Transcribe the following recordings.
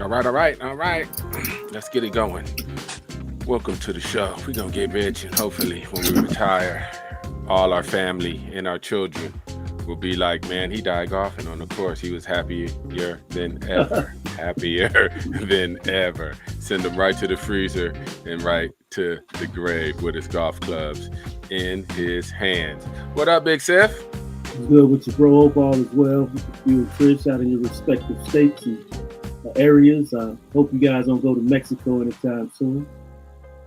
All right. Let's get it going. Welcome to the show. We're going to get rich, and hopefully when we retire, all our family and our children will be like, man, he died golfing on the course. He was happier than ever. Happier than ever. Send him right to the freezer and right to the grave with his golf clubs in his hands. What up, Big Sif? Good with your bro ball as well. You and Trish out in your respective states and areas. I hope you guys don't go to Mexico anytime soon.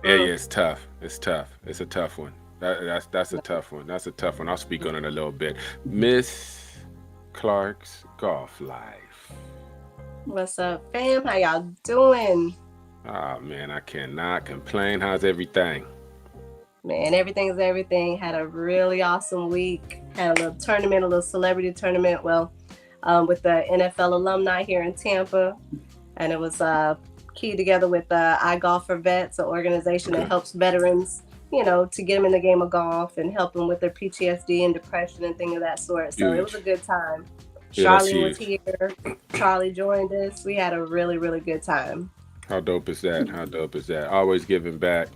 Yeah, it's tough. It's tough. It's a tough one. That's a tough one. That's a tough one. I'll speak on it a little bit. Miss Clark's Golf Life. What's up, fam? How y'all doing? Oh, man, I cannot complain. How's everything? Man, everything's everything. Had a really awesome week. Had a little tournament, a little celebrity tournament. Well, with the NFL alumni here in Tampa. And it was keyed together with iGolf for Vets, an organization that helps veterans, to get them in the game of golf and help them with their PTSD and depression and things of that sort. So It was a good time. Yeah, Charlie was here. Charlie joined us. We had a really, really good time. How dope is that? How dope is that? Always giving back,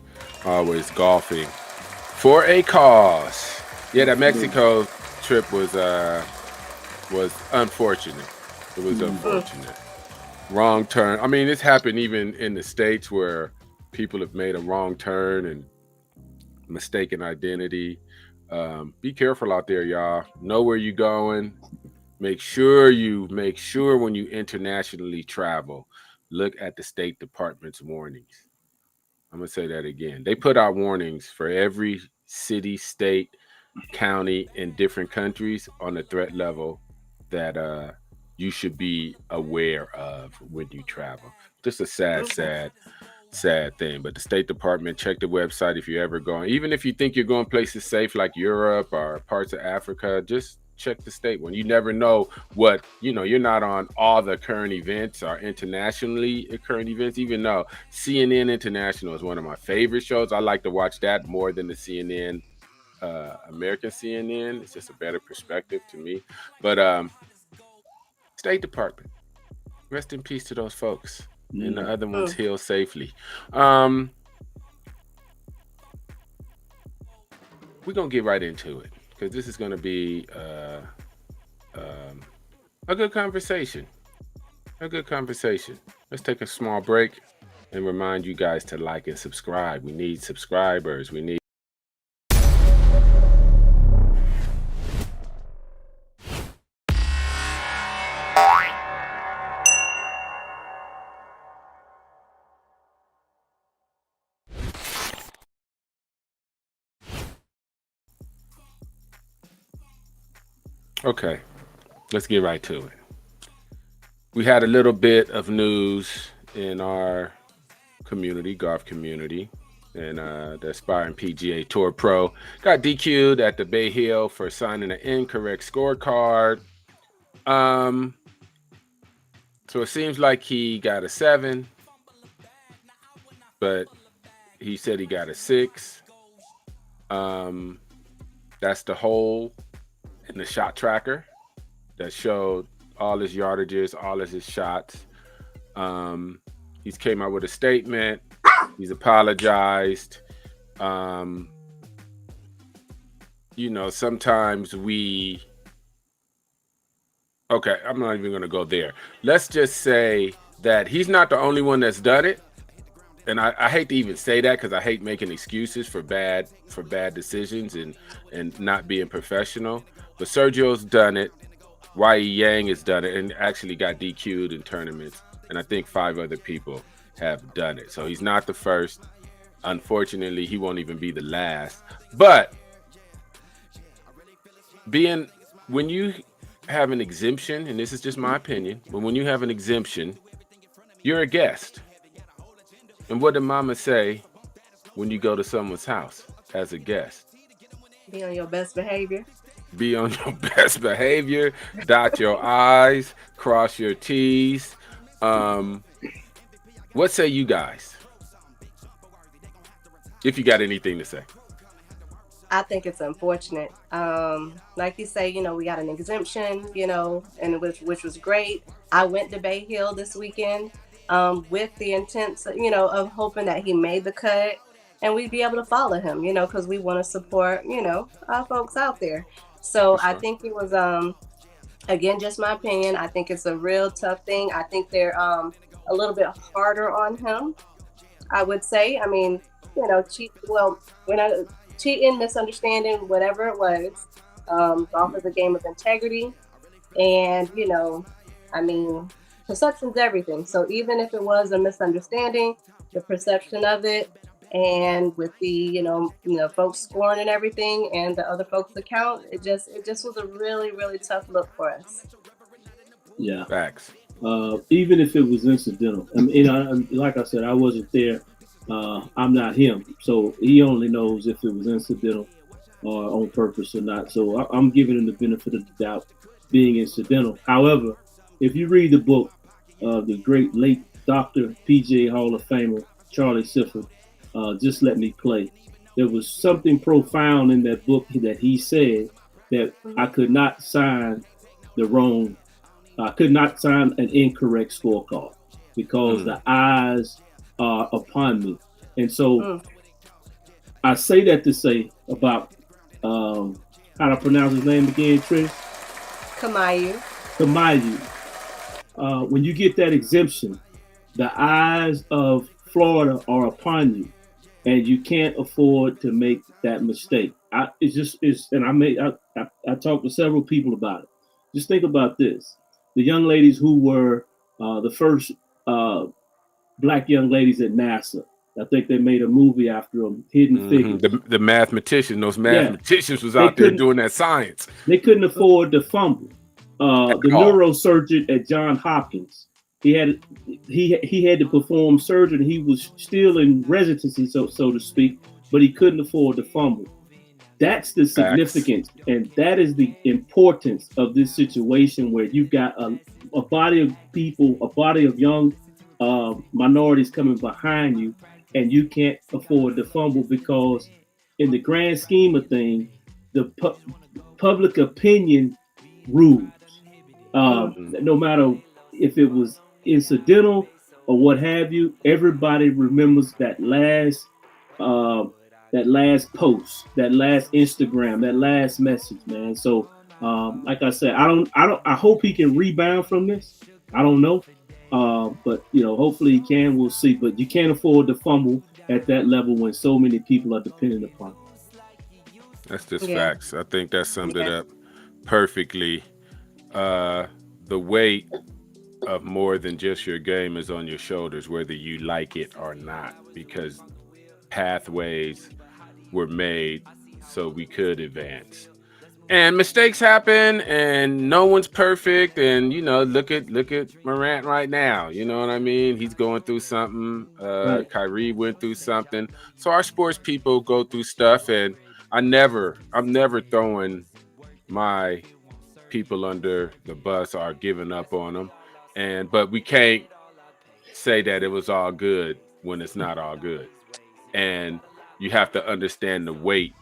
always golfing for a cause. Yeah, that Mexico trip was unfortunate. It was unfortunate. Wrong turn. I mean, it's happened even in the States where people have made a wrong turn and mistaken identity. Be careful out there, y'all. Know where you're going. Make sure when you internationally travel, look at the State Department's warnings. I'm going to say that again. They put out warnings for every city, state, county in different countries on the threat level that you should be aware of when you travel. Just a sad thing. But the State Department, check the website if you're ever going. Even if you think you're going places safe like Europe or parts of Africa, just check the state one. You never know what, you're not on all the current events or internationally current events, even though CNN International is one of my favorite shows. I like to watch that more than the CNN, American CNN. It's just a better perspective to me. But State Department, rest in peace to those folks. And the other ones heal safely. We're going to get right into it, because this is going to be a good conversation. Let's take a small break and remind you guys to like and subscribe. We need subscribers. Okay, let's get right to it. We had a little bit of news in our community, golf community, and the aspiring PGA Tour Pro got DQ'd at the Bay Hill for signing an incorrect scorecard. So it seems like he got a 7, but he said he got a 6. That's the hole in the shot tracker that showed all his yardages, all of his shots. He's came out with a statement. He's apologized. Sometimes I'm not even going to go there. Let's just say that he's not the only one that's done it. And I hate to even say that, because I hate making excuses for bad decisions and not being professional. But Sergio's done it. Y.E. Yang has done it and actually got DQ'd in tournaments. And I think 5 other people have done it. So he's not the first. Unfortunately, he won't even be the last. But when you have an exemption, and this is just my opinion, but when you have an exemption, you're a guest. And what did Mama say when you go to someone's house as a guest? Be on your best behavior. Be on your best behavior. Dot your I's, cross your T's. What say you guys? If you got anything to say. I think it's unfortunate. Like you say, we got an exemption, and which was great. I went to Bay Hill this weekend. with the intent, of hoping that he made the cut and we'd be able to follow him, because we want to support, our folks out there. So For I sure. think it was, again, just my opinion. I think it's a real tough thing. I think they're a little bit harder on him, I would say. I mean, when I cheating, misunderstanding, whatever it was, golf is a game of integrity. And, I mean, perception's everything. So even if it was a misunderstanding, the perception of it, and with the, folks scoring and everything, and the other folks' account, it just was a really, really tough look for us. Yeah. Facts. Even if it was incidental. I mean, like I said, I wasn't there. I'm not him, so he only knows if it was incidental or on purpose or not. So I'm giving him the benefit of the doubt, being incidental. However, if you read the book of the great late Dr. PGA Hall of Famer Charlie Sifford, Just Let Me Play, there was something profound in that book that he said that I Mm-hmm. could not sign the wrong I could not sign an incorrect scorecard because Mm. the eyes are upon me. And so Mm. I say that to say about how to pronounce his name again, Trish? Kamayu. Kamayu. When you get that exemption, the eyes of Florida are upon you, and you can't afford to make that mistake. And I talked to several people about it. Just think about this: the young ladies who were the first uh, black young ladies at NASA. I think they made a movie after them, Hidden Hmm. Figures. The mathematician, those Yeah, mathematicians was they out there couldn't doing that science they couldn't afford to fumble. at The all. neurosurgeon at John Hopkins, he had he had to perform surgery. He was still in residency, so to speak, but he couldn't afford to fumble. That's the Facts. significance, and that is the importance of this situation where you've got a body of people, a body of young minorities coming behind you, and you can't afford to fumble because, in the grand scheme of things, the public opinion rules. Mm. Mm. No matter if it was incidental or what have you, everybody remembers uh, that last post, that last Instagram, that last message, man. So, like I said, I hope he can rebound from this. I don't know, but hopefully he can. We'll see. But you can't afford to fumble at that level when so many people are dependent upon it. That's just Yeah. facts. I think that summed it Yeah. up perfectly. Uh, the weight of more than just your game is on your shoulders, whether you like it or not, because pathways were made so we could advance. And mistakes happen, and no one's perfect. And look at Morant right now. You know what I mean? He's going through something. Right. Kyrie went through something. So our sports people go through stuff, and I'm never throwing my people under the bus or giving up on them. But we can't say that it was all good when it's not all good. And you have to understand the weight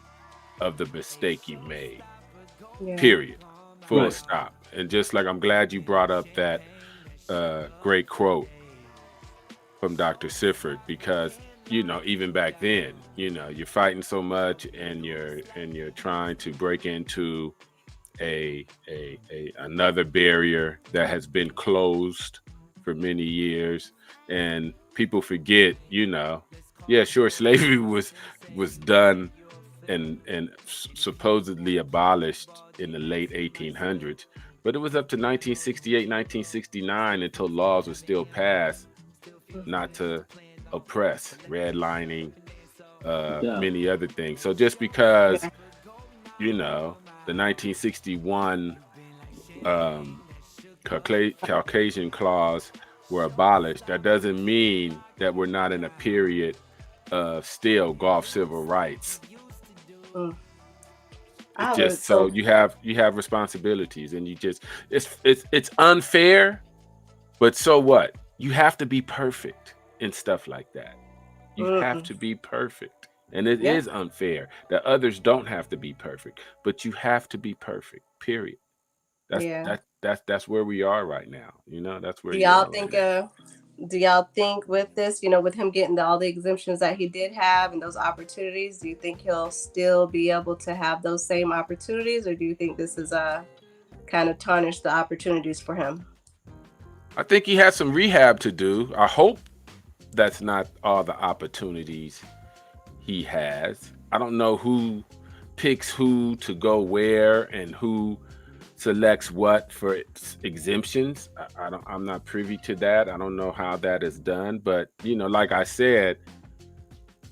of the mistake you made. Yeah. Period. Full Right. stop. And just like I'm glad you brought up that great quote from Dr. Sifford, because even back then, you're fighting so much, and you're trying to break into a another barrier that has been closed for many years. And people forget, yeah, sure, slavery was done and supposedly abolished in the late 1800s, but it was up to 1968, 1969 until laws were still passed not to oppress, redlining, Yeah. many other things. So just because Yeah. the 1961 um, Caucasian clause were abolished, that doesn't mean that we're not in a period of still golf civil rights. Mm. It's I just was so so. you have responsibilities, and it's unfair, but so what? You have to be perfect in stuff like that. You have Mm-mm. to be perfect. And it Yeah. is unfair that others don't have to be perfect, but you have to be perfect. Period. That's Yeah. that that's that's where we are right now. That's where Do you y'all are right think now. do y'all think with this, with him getting all the exemptions that he did have and those opportunities, do you think he'll still be able to have those same opportunities, or do you think this is kind of tarnished the opportunities for him? I think he has some rehab to do. I hope that's not all the opportunities he has. I don't know who picks who to go where and who selects what for exemptions. I'm not privy to that. I don't know how that is done, but like I said,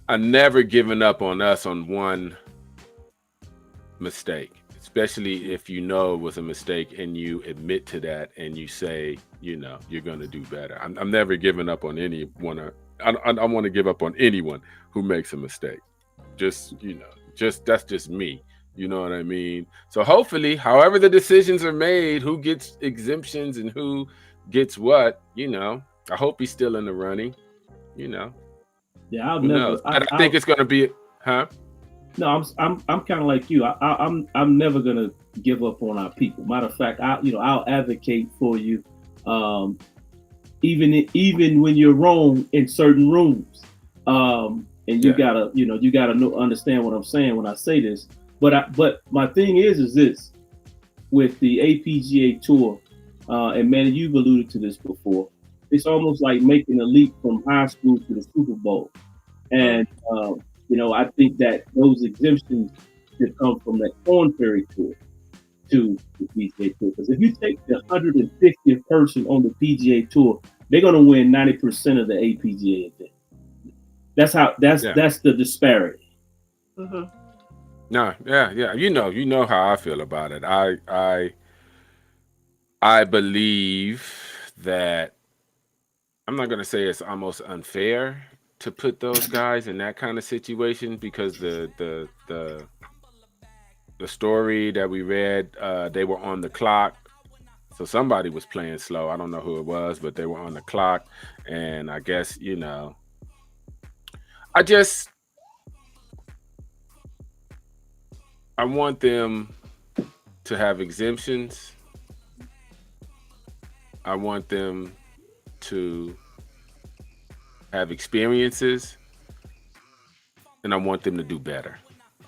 I've never given up on us on one mistake, especially if it was a mistake and you admit to that and you say, you're going to do better. I'm never giving up on anyone. I don't want to give up on anyone who makes a mistake. Just that's just me. You know what I mean? So hopefully, however the decisions are made, who gets exemptions and who gets what, I hope he's still in the running, Yeah, who knows? I think it's going to be, huh? No, I'm kind of like you. I'm never gonna give up on our people. Matter of fact, I'll advocate for you, even when you're wrong in certain rooms. And you gotta understand what I'm saying when I say this. But my thing is this, with the APGA tour, and Manny, you've alluded to this before. It's almost like making a leap from high school to the Super Bowl, and I think that those exemptions should come from that Corn Ferry tour to the PGA Tour. Because if you take the 150th person on the PGA Tour, they're going to win 90% of the APGA event. That's the disparity. Mm-hmm. No, yeah. You know how I feel about it. I believe that I'm not going to say it's almost unfair to put those guys in that kind of situation, because the story that we read, they were on the clock. So somebody was playing slow. I don't know who it was, but they were on the clock. And I guess, I want them to have exemptions. I want them to have experiences, and I want them to do better.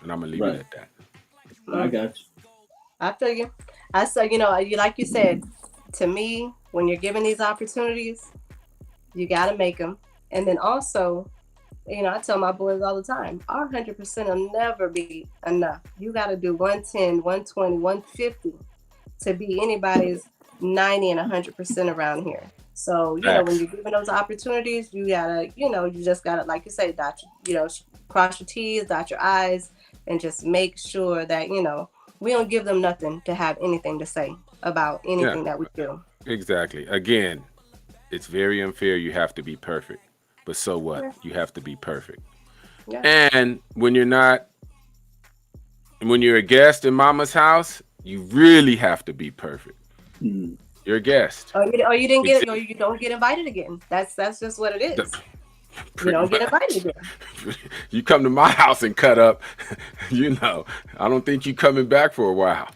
And I'm gonna leave it at that. I got you. I feel you. I say, like you said, to me, when you're given these opportunities, you got to make them. And then also, I tell my boys all the time, our 100% will never be enough. You got to do 110, 120, 150 to be anybody's 90 and 100% around here. So, when you're given those opportunities, you gotta, you just gotta, like you say, cross your T's, dot your I's, and just make sure that, we don't give them nothing to have anything to say about anything that we do. Exactly. Again, it's very unfair. You have to be perfect. But so what? Yeah. You have to be perfect. Yeah. And when you're a guest in mama's house, you really have to be perfect. Mm. You're a guest. Or you didn't get it, or you don't get invited again. That's just what it is. You don't get invited again. You come to my house and cut up, I don't think you coming back for a while.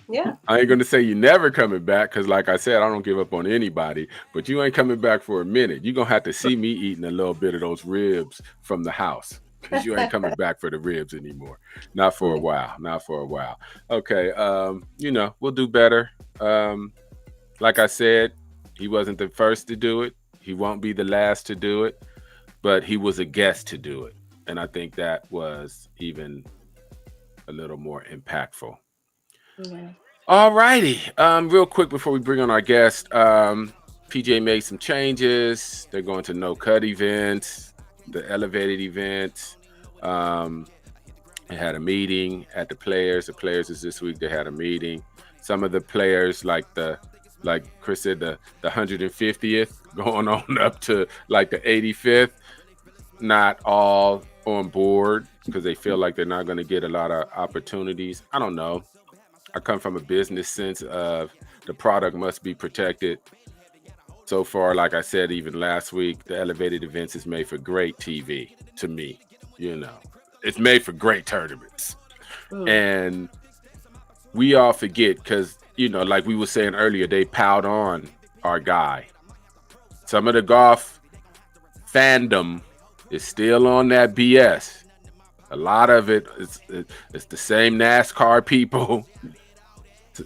Yeah. I ain't gonna say you never coming back, because like I said, I don't give up on anybody, but you ain't coming back for a minute. You're gonna have to see me eating a little bit of those ribs from the house, because you ain't coming back for the ribs anymore. Not for a while. Okay. We'll do better. Like I said, he wasn't the first to do it. He won't be the last to do it, but he was a guest to do it. And I think that was even a little more impactful. Yeah. All righty. Real quick before we bring on our guest, PGA made some changes. They're going to no-cut events, the elevated events. They had a meeting at the Players. The Players is this week. They had a meeting. Some of the players, like Chris said, the 150th going on up to like the 85th, not all on board because they feel like they're not going to get a lot of opportunities. I don't know. I come from a business sense of the product must be protected. So far, like I said, even last week, the elevated events is made for great TV to me. It's made for great tournaments. And we all forget because, like we were saying earlier, they piled on our guy. Some of the golf fandom is still on that BS. A lot of it's the same NASCAR people,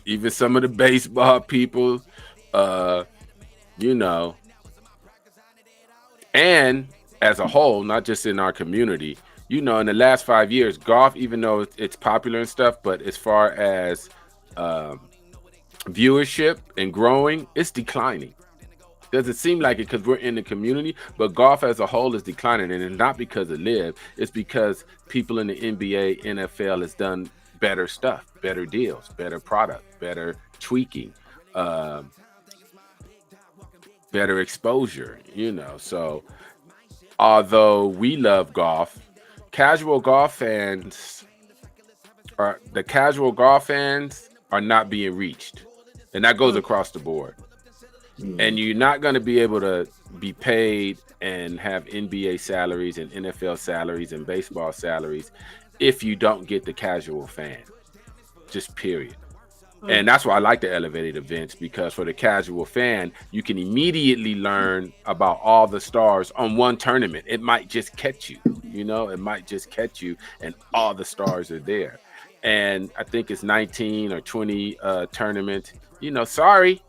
even some of the baseball people, uh, you know, and as a whole, not just in our community, in the last 5 years, golf, even though it's popular and stuff, but as far as viewership and growing, it's declining. Doesn't seem like it because we're in the community, but golf as a whole is declining, and it's not because of Live. It's because people in the NBA, NFL has done better stuff, better deals, better product, better tweaking, better exposure. So although we love golf, casual golf fans are not being reached, and that goes across the board. And you're not going to be able to be paid and have NBA salaries and NFL salaries and baseball salaries if you don't get the casual fan, just period. And that's why I like the elevated events, because for the casual fan, you can immediately learn about all the stars on one tournament. It might just catch you, it might just catch you, and all the stars are there. And I think it's 19 or 20 tournaments. Sorry.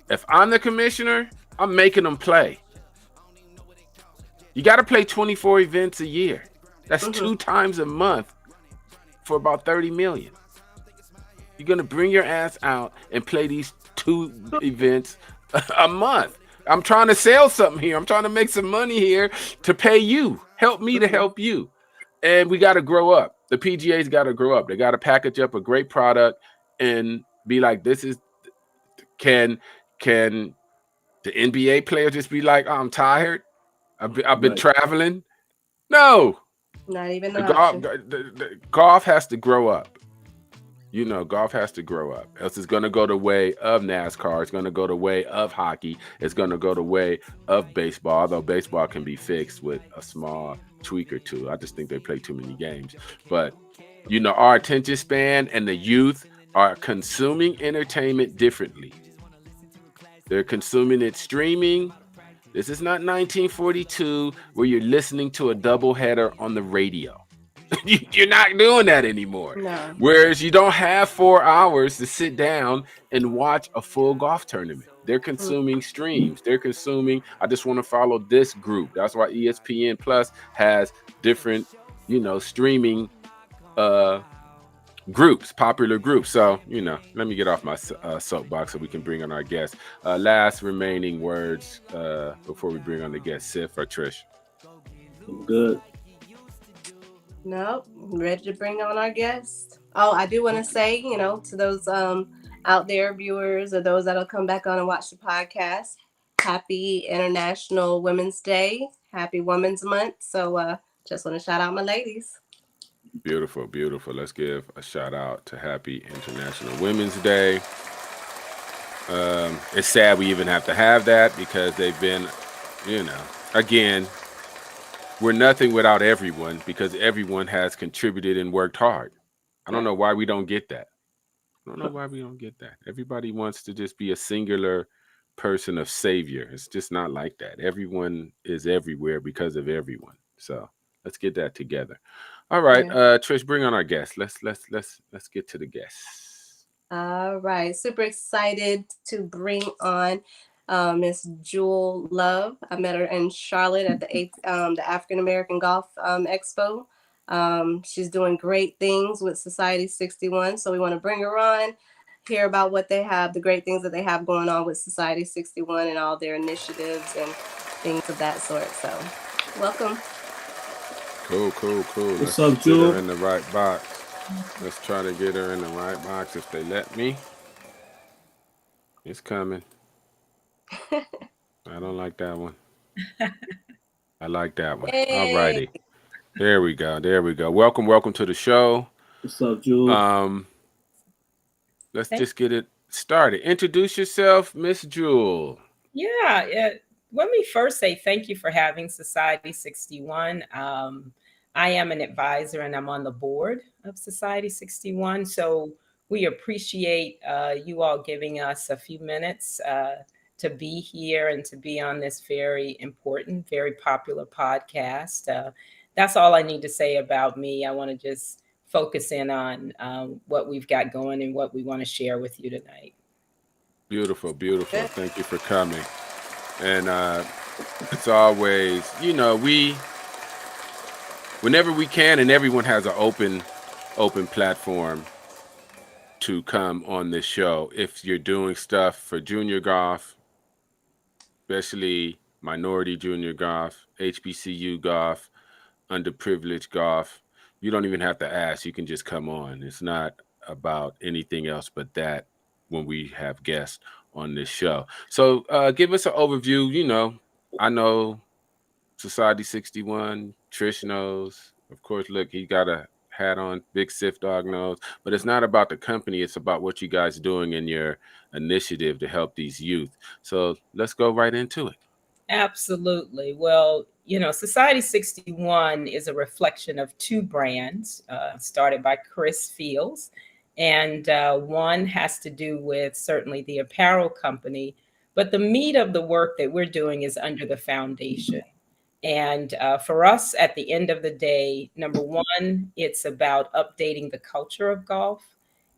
If I'm the commissioner, I'm making them play. You got to play 24 events a year. That's 2 times a month for about 30 million. You're going to bring your ass out and play these 2 events a month. I'm trying to sell something here. I'm trying to make some money here to pay you. Help me to help you. And we got to grow up. The PGA's got to grow up. They got to package up a great product and be like, can the NBA player just be like, I'm tired, I've been traveling? No. Not even the golf has to grow up. Golf has to grow up. Else it's going to go the way of NASCAR. It's going to go the way of hockey. It's going to go the way of baseball, although baseball can be fixed with a small tweak or two. I just think they play too many games. But, our attention span and the youth are consuming entertainment differently. They're consuming it streaming. This is not 1942 where you're listening to a doubleheader on the radio. You're not doing that anymore. No. Whereas you don't have 4 hours to sit down and watch a full golf tournament. They're consuming streams. They're consuming, I just want to follow this group. That's why ESPN Plus has different, streaming groups, popular groups. So, let me get off my soapbox so we can bring on our guests. Last remaining words before we bring on the guest, Sif or Trish? Good. Nope. Ready to bring on our guest. Oh, I do want to say, to those out there viewers or those that'll come back on and watch the podcast, happy International Women's Day. Happy Women's Month. So just want to shout out my ladies. Beautiful, beautiful. Let's give a shout out to Happy International Women's Day. It's sad we even have to have that because they've been, again, we're nothing without everyone because everyone has contributed and worked hard. I don't know why we don't get that. Everybody wants to just be a singular person of savior. It's just not like that. Everyone is everywhere because of everyone. So let's get that together. All right, Trish, bring on our guest. Let's get to the guests. All right, super excited to bring on Miss Jewel Love. I met her in Charlotte at the African American Golf Expo. She's doing great things with Society 61, so we want to bring her on, hear about what they have, the great things that they have going on with Society 61 and all their initiatives and things of that sort. So, welcome. Cool. What's up, Jewel? Get her in the right box. Let's try to get her in the right box if they let me. It's coming. I don't like that one. I like that one. Hey. All righty. There we go. Welcome to the show. What's up, Jewel? Let's just get it started. Introduce yourself, Miss Jewel. Yeah. Let me first say thank you for having Society 61. I am an advisor and I'm on the board of Society 61. So we appreciate you all giving us a few minutes to be here and to be on this very important, very popular podcast. That's all I need to say about me. I want to just focus in on what we've got going and what we want to share with you tonight. Beautiful, beautiful. Thank you for coming. And it's always, whenever we can, and everyone has an open platform to come on this show. If you're doing stuff for junior golf, especially minority junior golf, HBCU golf, underprivileged golf, you don't even have to ask. You can just come on. It's not about anything else but that when we have guests on this show. So give us an overview. I know Society 61, Trish knows. Of course, look, he got a hat on, Big Sif Dog knows. But it's not about the company. It's about what you guys doing in your initiative to help these youth. So let's go right into it. Absolutely. Well, Society 61 is a reflection of two brands started by Chris Fields. And one has to do with certainly the apparel company. But the meat of the work that we're doing is under the foundation. And for us, at the end of the day, number one, it's about updating the culture of golf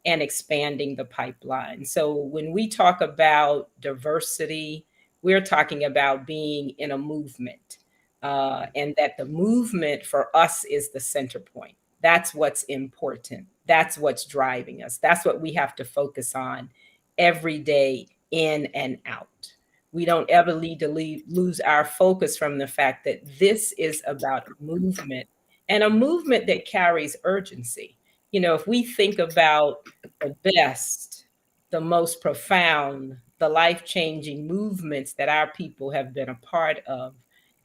and expanding the pipeline. So when we talk about diversity, we're talking about being in a movement, and that the movement for us is the center point. That's what's important. That's what's driving us. That's what we have to focus on every day, in and out. We don't ever need to lose our focus from the fact that this is about a movement, and a movement that carries urgency. If we think about the best, the most profound, the life-changing movements that our people have been a part of,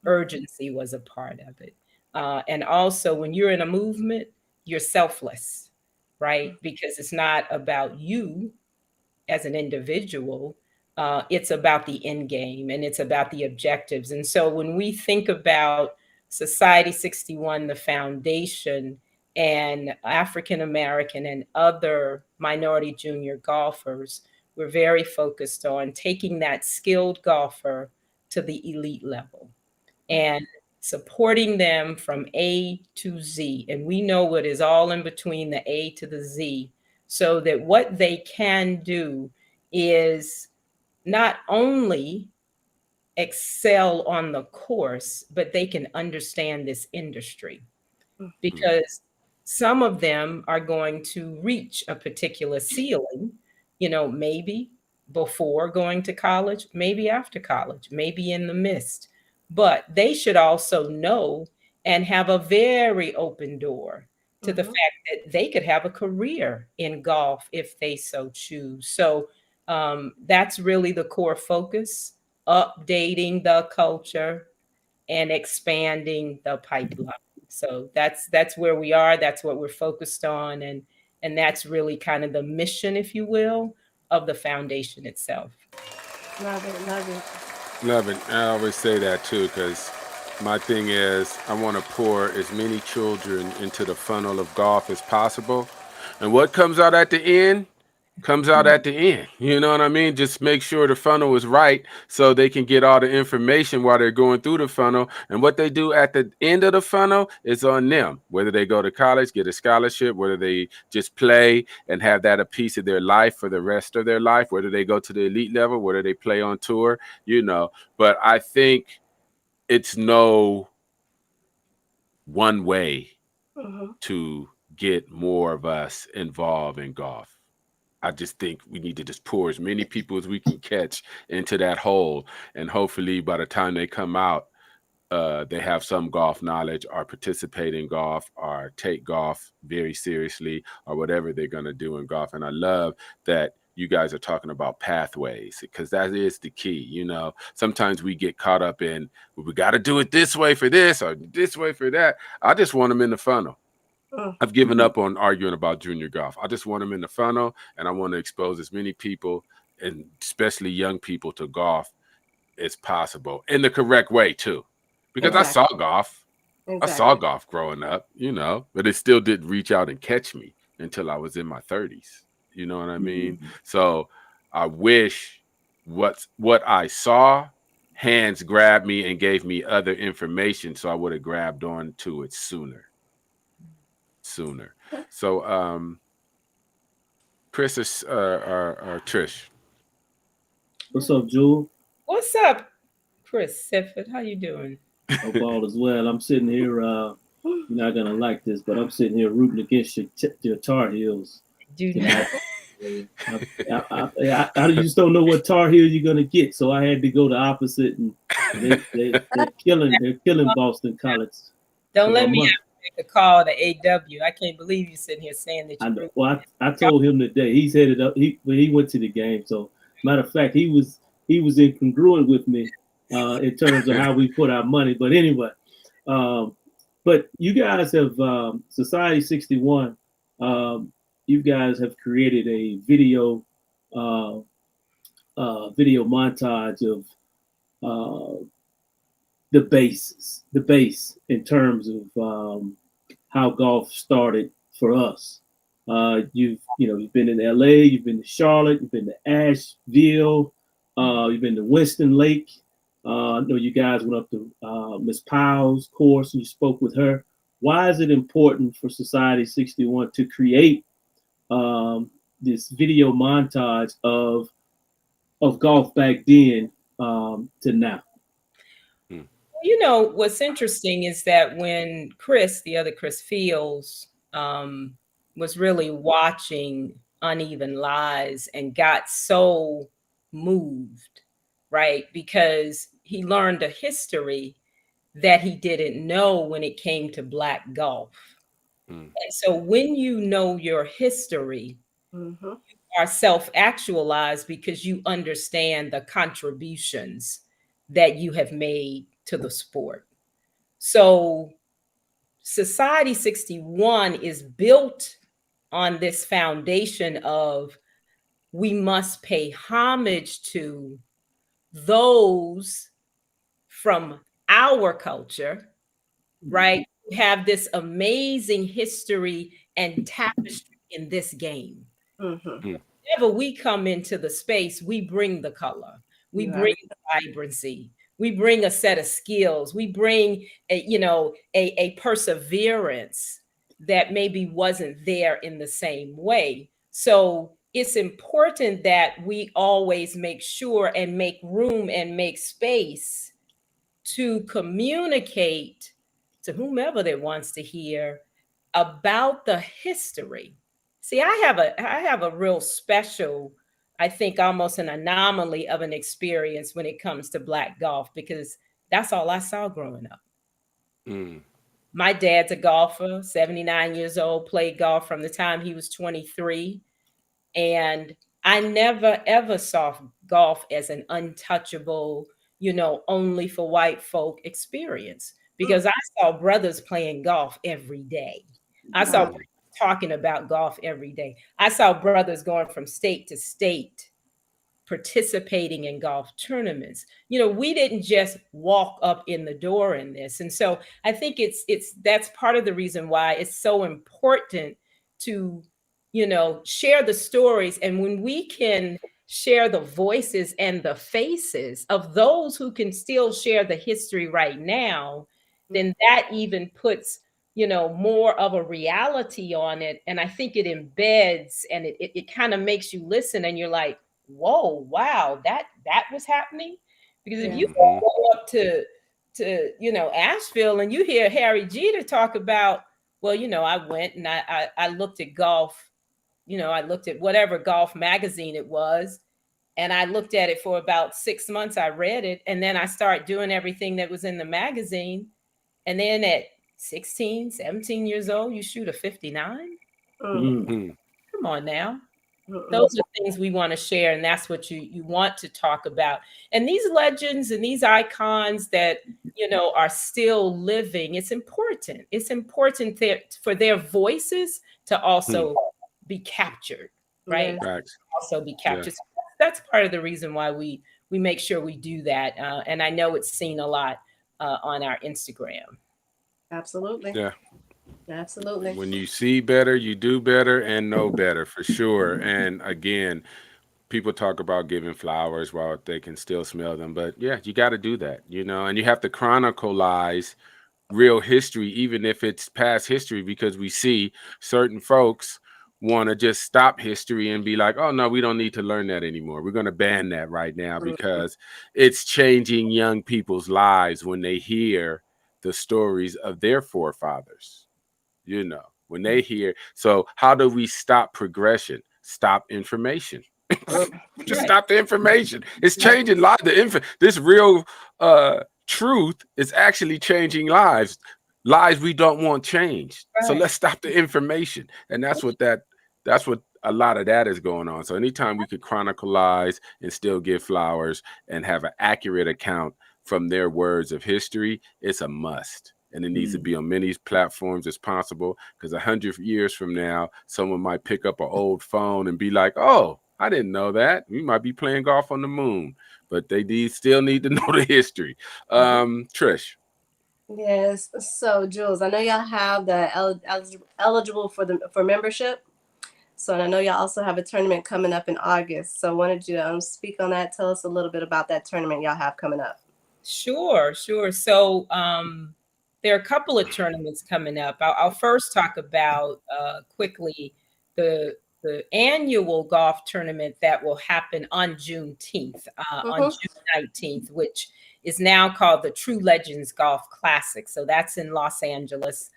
urgency was a part of it. And also, when you're in a movement, you're selfless, right? Because it's not about you as an individual. It's about the end game, and it's about the objectives. And so when we think about Society 61, the foundation, and African American and other minority junior golfers, we're very focused on taking that skilled golfer to the elite level and supporting them from A to Z. And we know what is all in between the A to the Z, so that what they can do is not only excel on the course, but they can understand this industry, because some of them are going to reach a particular ceiling, maybe before going to college, maybe after college, maybe in the midst. But they should also know and have a very open door to the fact that they could have a career in golf if they so choose. So that's really the core focus: updating the culture and expanding the pipeline. So that's where we are. That's what we're focused on, and that's really kind of the mission, if you will, of the foundation itself. Love it, love it. Love it. I always say that too, because my thing is I want to pour as many children into the funnel of golf as possible. And what comes out at the end comes out at the end. You know what I mean? Just make sure the funnel is right so they can get all the information while they're going through the funnel. And what they do at the end of the funnel is on them, whether they go to college, get a scholarship, whether they just play and have that a piece of their life for the rest of their life, whether they go to the elite level, whether they play on tour, But I think it's no one way to get more of us involved in golf. I just think we need to just pour as many people as we can catch into that hole. And hopefully by the time they come out, they have some golf knowledge, or participate in golf, or take golf very seriously, or whatever they're going to do in golf. And I love that you guys are talking about pathways, because that is the key. Sometimes we get caught up in, well, we got to do it this way for this or this way for that. I just want them in the funnel. I've given up on arguing about junior golf. I just want them in the funnel, and I want to expose as many people, and especially young people, to golf as possible in the correct way too. Because I saw golf. I saw golf growing up, but it still didn't reach out and catch me until I was in my 30s. You know what I mean? So I wish what I saw, hands grabbed me and gave me other information, so I would have grabbed on to it sooner. So Chris or Trish. What's up, Jewel? What's up, Chris Sifford? How you doing? Hope all is well. I'm sitting here. You're not gonna like this, but I'm sitting here rooting against your Tar Heels. Do not. I just don't know what Tar Heel you're gonna get, so I had to go the opposite, and they're killing Boston College. Don't let me have to make a call to AW. I can't believe you sitting here saying that. I told him today. He's headed up. He went to the game. So matter of fact, he was incongruent with me in terms of how we put our money. But anyway, but you guys have Society 61. You guys have created a video montage of the base in terms of how golf started for us. You've been in LA, you've been to Charlotte, you've been to Asheville, you've been to Winston Lake. I know you guys went up to Miss Powell's course and you spoke with her. Why is it important for Society 61 to create this video montage of golf back then to now? You know, what's interesting is that when Chris, the other Chris Fields, was really watching Uneven Lies and got so moved, right? Because he learned a history that he didn't know when it came to Black golf. And so when you know your history, you are self-actualized because you understand the contributions that you have made to the sport. So Society 61 is built on this foundation of we must pay homage to those from our culture, right? We have this amazing history and tapestry in this game. Whenever we come into the space, we bring the color, we bring the vibrancy, we bring a set of skills, we bring a perseverance that maybe wasn't there in the same way. So it's important that we always make sure and make room and make space to communicate to whomever that wants to hear about the history. See, I have a real special, I think almost an anomaly of an experience when it comes to Black golf, because that's all I saw growing up. My dad's a golfer, 79 years old, played golf from the time he was 23. And I never, ever saw golf as an untouchable, only for white folk experience, because I saw brothers playing golf every day. I saw brothers talking about golf every day. I saw brothers going from state to state participating in golf tournaments. We didn't just walk up in the door in this. And so I think that's part of the reason why it's so important to, share the stories. And when we can share the voices and the faces of those who can still share the history right now, then that even puts, more of a reality on it. And I think it embeds and it kind of makes you listen and you're like, whoa, wow, that was happening. Because if you go up to Asheville and you hear Harry Jeter talk about, well, I went and I looked at golf, I looked at whatever golf magazine it was, and I looked at it for about 6 months. I read it, and then I started doing everything that was in the magazine. And then at 16, 17 years old, you shoot a 59? Come on now. Those are things we want to share, and that's what you want to talk about. And these legends and these icons that are still living, it's important. It's important for their voices to also be captured, right? Also be captured. So that's part of the reason why we make sure we do that. And I know it's seen a lot on our Instagram. Absolutely. Yeah. Absolutely. When you see better, you do better and know better, for sure. And again, people talk about giving flowers while they can still smell them, but yeah, you got to do that, and you have to chronicleize real history, even if it's past history, because we see certain folks want to just stop history and be like, oh no, we don't need to learn that anymore. We're going to ban that right now because it's changing young people's lives when they hear the stories of their forefathers, when they hear. So how do we stop progression? Stop information. Just stop the information. It's changing lives. This real truth is actually changing lives we don't want changed. So let's stop the information. And that's what a lot of that is going on. So anytime we could chronicleize and still give flowers and have an accurate account from their words of history, it's a must. And it needs to be on many platforms as possible, because 100 years from now, someone might pick up an old phone and be like, oh, I didn't know that. We might be playing golf on the moon, but they still need to know the history. Trish. Yes. So, Jules, I know y'all have the eligible for membership. So, and I know y'all also have a tournament coming up in August. So, I wanted you to speak on that. Tell us a little bit about that tournament y'all have coming up. Sure. So, there are a couple of tournaments coming up. I'll first talk about quickly the annual golf tournament that will happen on Juneteenth, on June 19th, which is now called the True Legends Golf Classic. So that's in Los Angeles.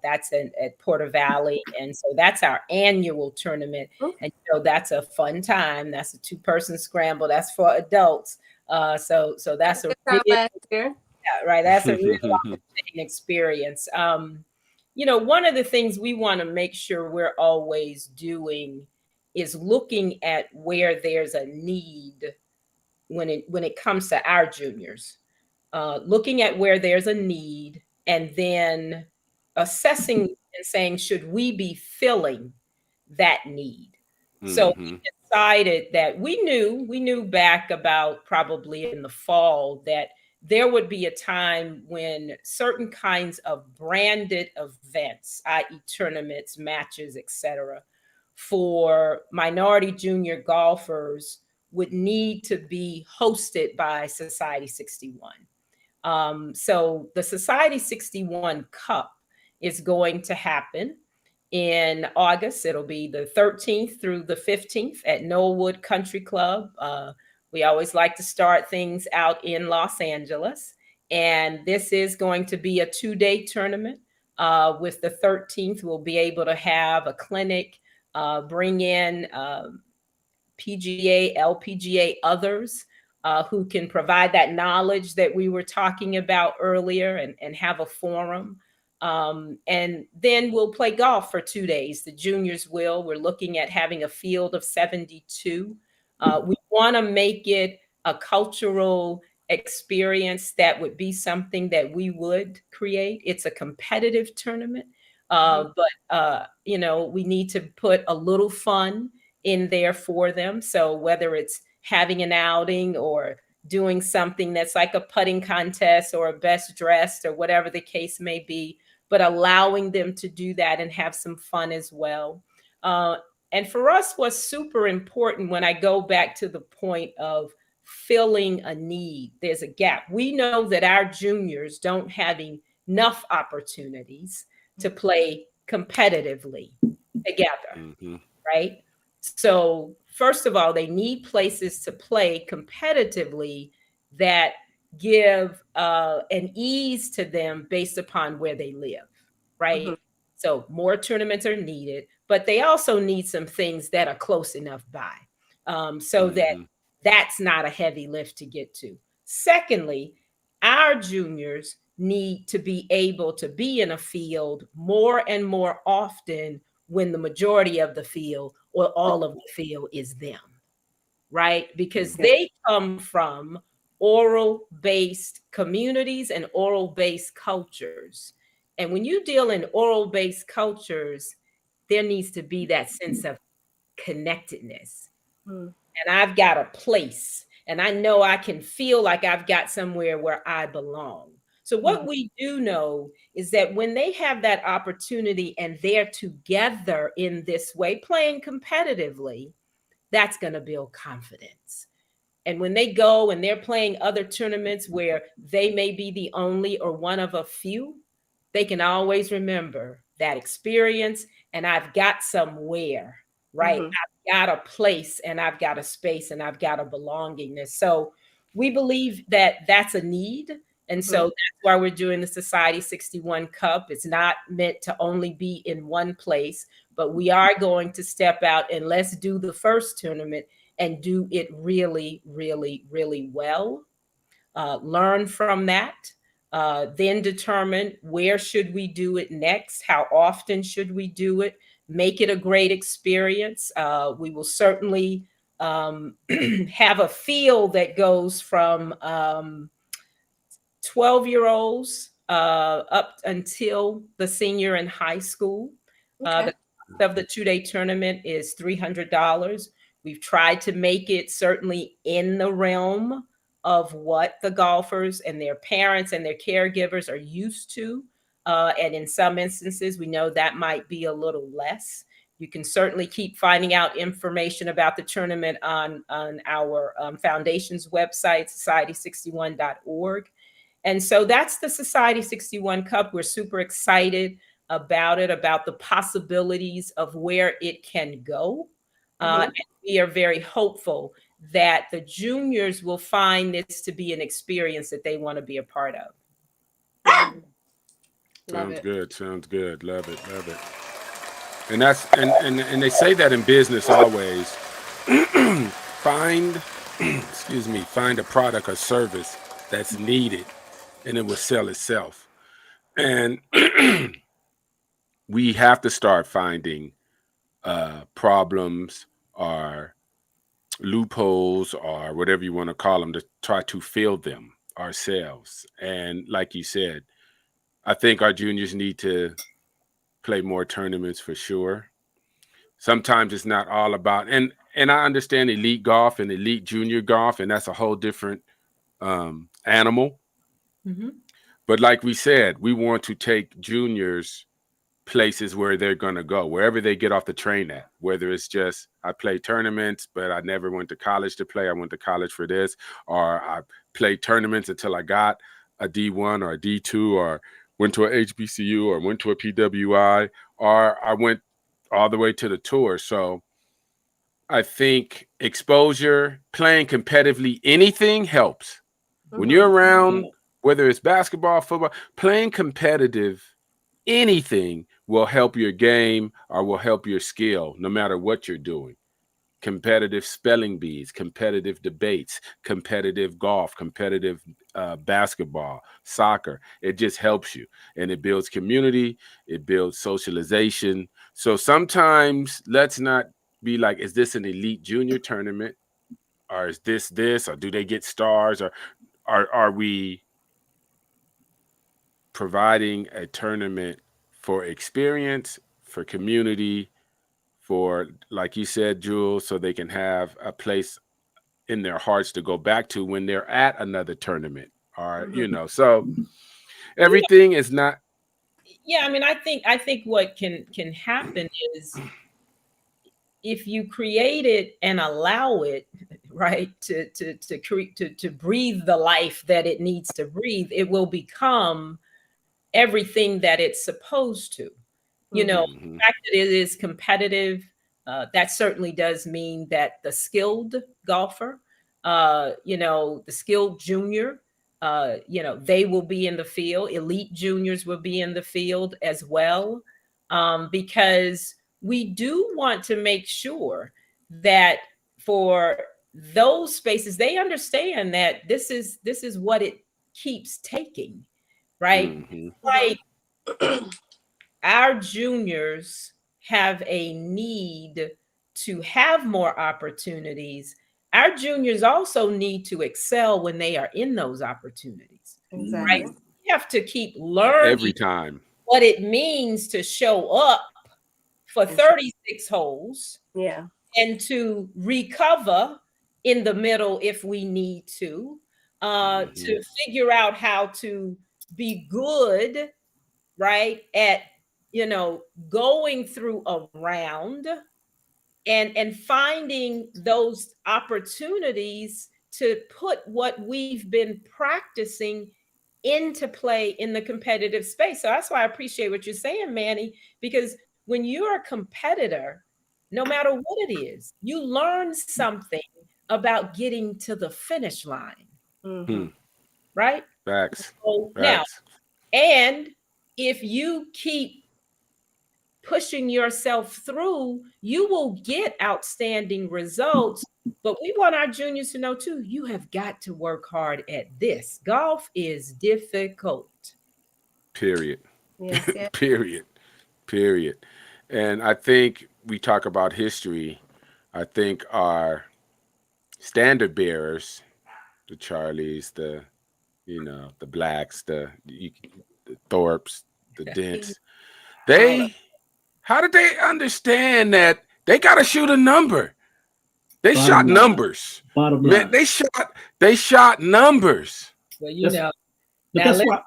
That's at Porter Valley. And so that's our annual tournament. And that's a fun time. That's a 2-person scramble. That's for adults. So that's a really, right. That's a really experience. One of the things we want to make sure we're always doing is looking at where there's a need when it comes to our juniors, looking at where there's a need and then assessing and saying, should we be filling that need? So we decided that we knew back about probably in the fall that there would be a time when certain kinds of branded events, i.e. tournaments, matches, etc., for minority junior golfers would need to be hosted by Society 61. So the Society 61 Cup is going to happen in August. It'll be the 13th through the 15th at Knollwood Country Club. We always like to start things out in Los Angeles. And this is going to be a 2-day tournament. With the 13th, we'll be able to have a clinic, bring in PGA, LPGA, others who can provide that knowledge that we were talking about earlier and have a forum. And then we'll play golf for 2 days. The juniors will. We're looking at having a field of 72. We want to make it a cultural experience that would be something that we would create. It's a competitive tournament, but we need to put a little fun in there for them. So whether it's having an outing or doing something that's like a putting contest or a best dressed or whatever the case may be, but allowing them to do that and have some fun as well. And for us, what's super important when I go back to the point of filling a need, there's a gap. We know that our juniors don't have enough opportunities to play competitively together, right? So first of all, they need places to play competitively that give an ease to them based upon where they live, right? So more tournaments are needed, but they also need some things that are close enough by, so that that's not a heavy lift to get to. Secondly, our juniors need to be able to be in a field more and more often when the majority of the field or all of the field is them, right? Because they come from oral-based communities and oral-based cultures. And when you deal in oral-based cultures, there needs to be that sense of connectedness. And I've got a place, and I know I can feel like I've got somewhere where I belong. So what we do know is that when they have that opportunity and they're together in this way, playing competitively, that's going to build confidence. And when they go and they're playing other tournaments where they may be the only or one of a few, they can always remember that experience. And I've got somewhere, right? I've got a place and I've got a space and I've got a belongingness. So we believe that that's a need. And so that's why we're doing the Society 61 Cup. It's not meant to only be in one place, but we are going to step out and let's do the first tournament and do it really, really, really well. Learn from that. Then determine where should we do it next? How often should we do it? Make it a great experience. We will certainly have a field that goes from 12-year-olds up until the senior in high school. The cost of the 2-day tournament is $300. We've tried to make it certainly in the realm of what the golfers and their parents and their caregivers are used to. And in some instances, we know that might be a little less. You can certainly keep finding out information about the tournament on our foundation's website, society61.org. And so that's the Society 61 Cup. We're super excited about it, about the possibilities of where it can go. And we are very hopeful that the juniors will find this to be an experience that they want to be a part of. Sounds good. Sounds good. Love it. Love it. And that's and they say that in business always. Find a product or service that's needed and it will sell itself. And we have to start finding problems or loopholes or whatever you want to call them to try to fill them ourselves. And like you said, I think our juniors need to play more tournaments for sure. Sometimes it's not all about, and I understand elite golf and elite junior golf, and that's a whole different animal. But like we said, we want to take juniors places where they're going to go, wherever they get off the train at, whether it's just, I play tournaments, but I never went to college to play. I went to college for this, or I played tournaments until I got a D1 or a D2, or went to a HBCU or went to a PWI, or I went all the way to the tour. So I think exposure, playing competitively, anything helps. When you're around, whether it's basketball, football, playing competitive, anything will help your game or will help your skill, no matter what you're doing. Competitive spelling bees, competitive debates, competitive golf, competitive basketball, soccer. It just helps you, and it builds community. It builds socialization. So sometimes let's not be like, is this an elite junior tournament? Or is this, or do they get stars? Or are we providing a tournament for experience, for community, for, like you said, Jules, so they can have a place in their hearts to go back to when they're at another tournament, or so everything is not. Yeah, I mean, I think what can happen is if you create it and allow it, right, to breathe the life that it needs to breathe, it will become everything that it's supposed to. The fact that it is competitive, that certainly does mean that the skilled golfer, the skilled junior, they will be in the field. Elite juniors will be in the field as well, because we do want to make sure that for those spaces, they understand that this is what it keeps taking, right? Like our juniors have a need to have more opportunities. Our juniors also need to excel when they are in those opportunities. Right? We have to keep learning every time what it means to show up for 36 holes, and to recover in the middle if we need to figure out how to be good, right, at going through a round, and finding those opportunities to put what we've been practicing into play in the competitive space. So that's why I appreciate what you're saying, Manny, because when you're a competitor, no matter what it is, you learn something about getting to the finish line, Mm-hmm. right? Facts. So now, Facts. and if you keep pushing yourself through, you will get outstanding results. But we want our juniors to know too, you have got to work hard at this. Golf is difficult. Period. Yes, yes. Period. Period. And I think we talk about history. I think our standard bearers, the Charlies, the Blacks, the Thorpes, the Dents, they, how did they understand that they got to shoot a number? They shot Bottom line. numbers. Bottom Man, line. they shot numbers. Well, you know, But now that's why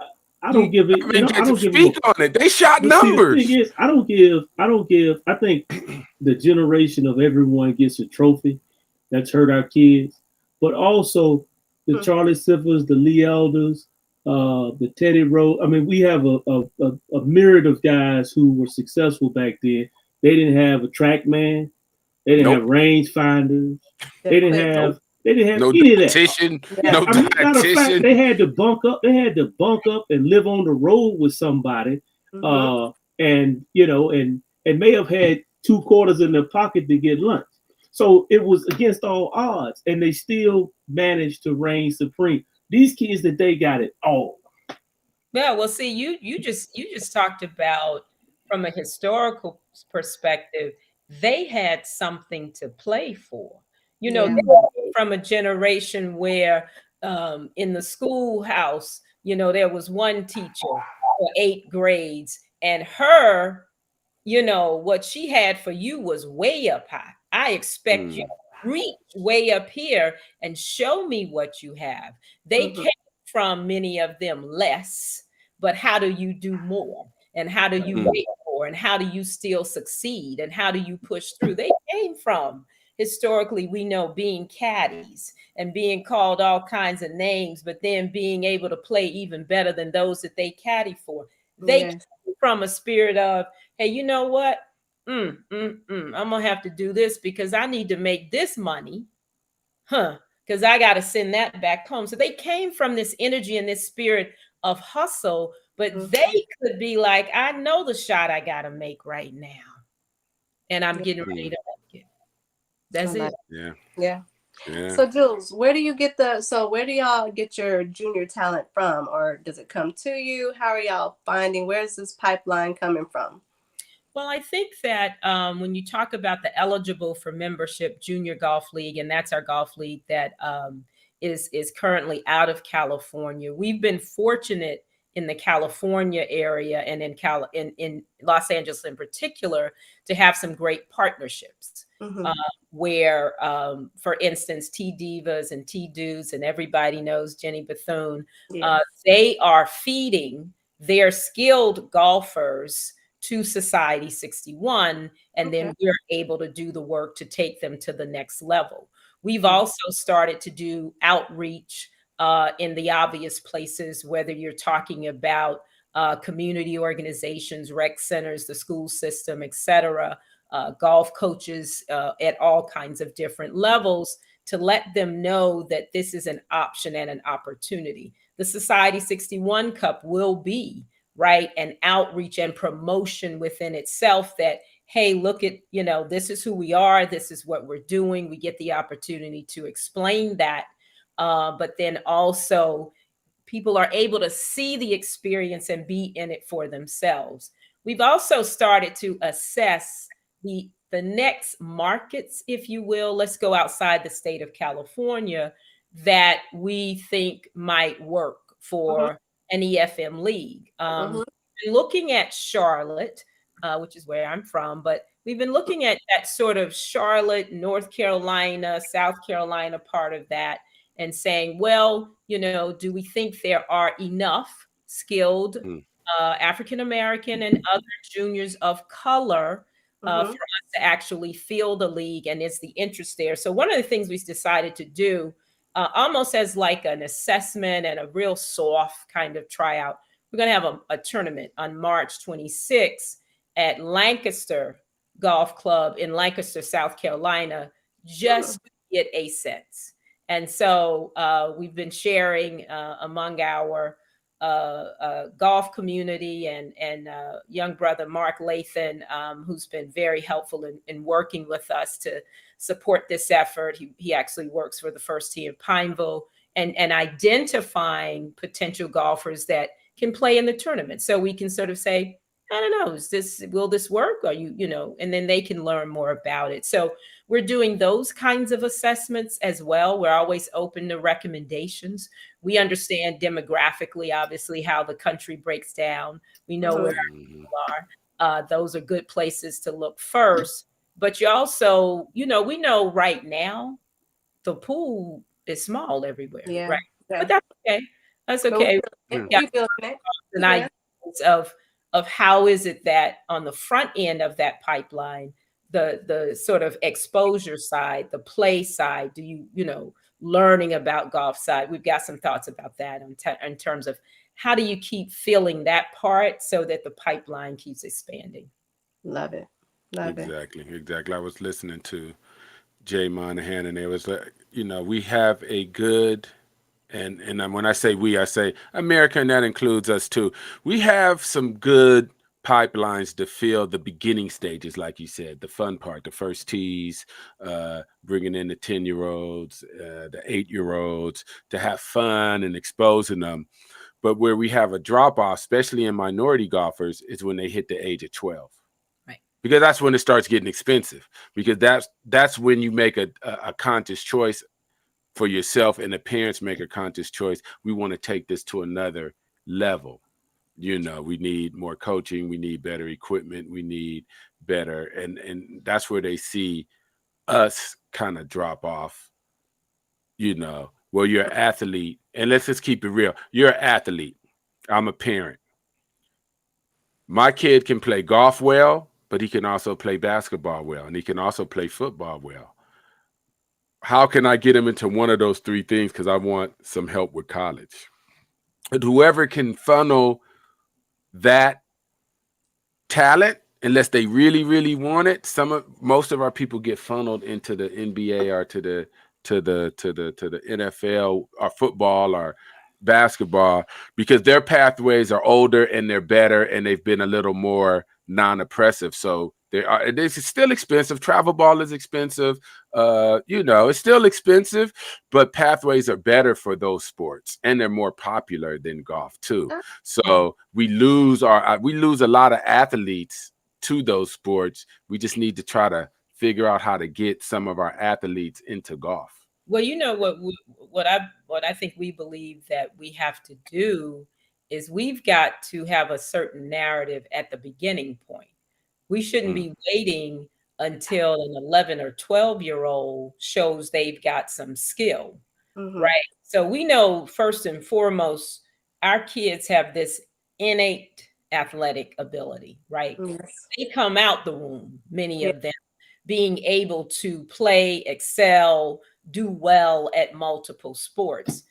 I don't give it. I mean, I don't give speak them. on it. They shot But see, the numbers. thing is, I don't give. I think the generation of everyone gets a trophy. That's hurt our kids, but also the Charlie Siffers, the Lee Elders, the Teddy Rose. I mean, we have a myriad of guys who were successful back then. They didn't have a track man. They didn't have range finders. They didn't have no any of that. dietitian. Yeah. No I mean, matter of fact, dietitian. they had to bunk up. They had to bunk up and live on the road with somebody, and may have had 2 quarters in their pocket to get lunch. So it was against all odds, and they still managed to reign supreme. These kids that they got it all. Yeah, well, see, you just talked about from a historical perspective, they had something to play for. You know, Yeah. they came from a generation where in the schoolhouse, you know, there was one teacher for 8 grades, and her, you know, what she had for you was way up high. I expect you to reach way up here and show me what you have. They came from, many of them, less, but how do you do more? And how do you wait more? And how do you still succeed? And how do you push through? They came from, historically, we know, being caddies and being called all kinds of names, but then being able to play even better than those that they caddy for. They came from a spirit of, hey, you know what? I'm gonna have to do this because I need to make this money, because I got to send that back home. So they came from this energy and this spirit of hustle, but they could be like, I know the shot I got to make right now, and I'm getting ready to make it. That's it. Yeah. So Jules, where do y'all get your junior talent from, or does it come to you? How are y'all finding? Where's this pipeline coming from? Well, I think that when you talk about the eligible for membership junior golf league, and that's our golf league that is currently out of California, we've been fortunate in the California area and in Los Angeles in particular to have some great partnerships where, for instance, T Divas and T Dudes, and everybody knows Jenny Bethune, they are feeding their skilled golfers to Society 61, and then we're able to do the work to take them to the next level. We've also started to do outreach in the obvious places, whether you're talking about community organizations, rec centers, the school system, etc., golf coaches at all kinds of different levels, to let them know that this is an option and an opportunity. The Society 61 Cup will be an outreach and promotion within itself that, hey, look at, this is who we are. This is what we're doing. We get the opportunity to explain that. But then also people are able to see the experience and be in it for themselves. We've also started to assess the next markets, if you will. Let's go outside the state of California that we think might work for an EFM league. Looking at Charlotte, which is where I'm from, but we've been looking at that sort of Charlotte, North Carolina, South Carolina part of that, and saying, well, do we think there are enough skilled African American and other juniors of color for us to actually field a league, and is the interest there. So one of the things we decided to do, almost as like an assessment and a real soft kind of tryout, we're going to have a tournament on March 26th at Lancaster Golf Club in Lancaster, South Carolina, just to get ASETs. And so we've been sharing among our golf community, and young brother Mark Lathan, who's been very helpful in working with us to support this effort. He actually works for the First Tee in Pineville, and identifying potential golfers that can play in the tournament. So we can sort of say, I don't know, will this work? Or and then they can learn more about it. So we're doing those kinds of assessments as well. We're always open to recommendations. We understand demographically, obviously, how the country breaks down. We know where our people are. Those are good places to look first. But you also, we know right now the pool is small everywhere, right? Yeah. But that's okay. That's okay. We feel an idea of how is it that on the front end of that pipeline, the sort of exposure side, the play side, do you learning about golf side? We've got some thoughts about that in terms of how do you keep filling that part so that the pipeline keeps expanding. Love it. Exactly. I was listening to Jay Monahan, and it was we have a good, and when I say we, I say America, and that includes us too. We have some good pipelines to fill the beginning stages, like you said, the fun part, the first tees, bringing in the 10-year-olds, the 8-year-olds to have fun and exposing them. But where we have a drop off, especially in minority golfers, is when they hit the age of 12. Because that's when it starts getting expensive, because that's when you make a conscious choice for yourself, and the parents make a conscious choice. We want to take this to another level. We need more coaching. We need better equipment. We need better. And that's where they see us kind of drop off, well, you're an athlete, and let's just keep it real. You're an athlete. I'm a parent. My kid can play golf well, but he can also play basketball well, and he can also play football well. How can I get him into one of those three things? Because I want some help with college. But whoever can funnel that talent, unless they really, really want it, most of our people get funneled into the NBA or to the NFL or football or basketball, because their pathways are older and they're better, and they've been a little more non-oppressive. So it's still expensive. Travel ball is expensive. It's still expensive, but pathways are better for those sports, and they're more popular than golf too. So we lose a lot of athletes to those sports. We just need to try to figure out how to get some of our athletes into golf. Well, what I think we believe that we have to do is we've got to have a certain narrative at the beginning point. We shouldn't be waiting until an 11 or 12-year-old shows they've got some skill, right? So we know first and foremost, our kids have this innate athletic ability, right? Yes. They come out the womb, many of them, being able to play, excel, do well at multiple sports.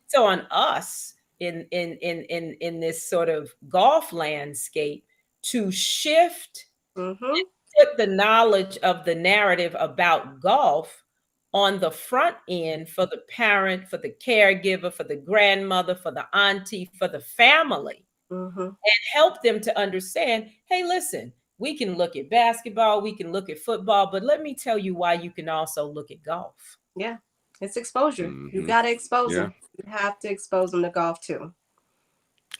So on us in this sort of golf landscape to shift and put the knowledge of the narrative about golf on the front end for the parent, for the caregiver, for the grandmother, for the auntie, for the family, and help them to understand, hey, listen, we can look at basketball, we can look at football, but let me tell you why you can also look at golf. Yeah, it's exposure. You got to expose them. You have to expose them to golf too.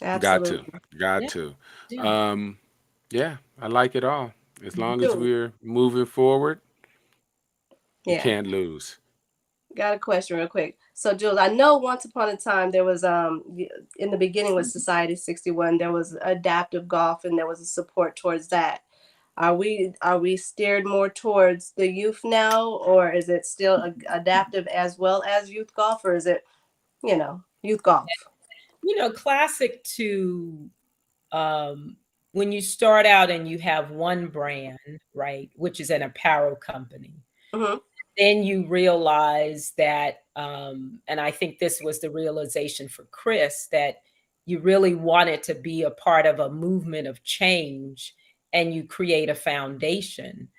Absolutely. Got to. Yeah, I like it all. As long as we're moving forward, you can't lose. Got a question real quick. So, Jules, I know once upon a time there was in the beginning with Society 61, there was adaptive golf, and there was a support towards that. Are we steered more towards the youth now, or is it still adaptive as well as youth golf, or is it, youth golf? Classic to when you start out and you have one brand, right, which is an apparel company, Mhm. then you realize that, and I think this was the realization for Chris, that you really wanted to be a part of a movement of change and you create a foundation.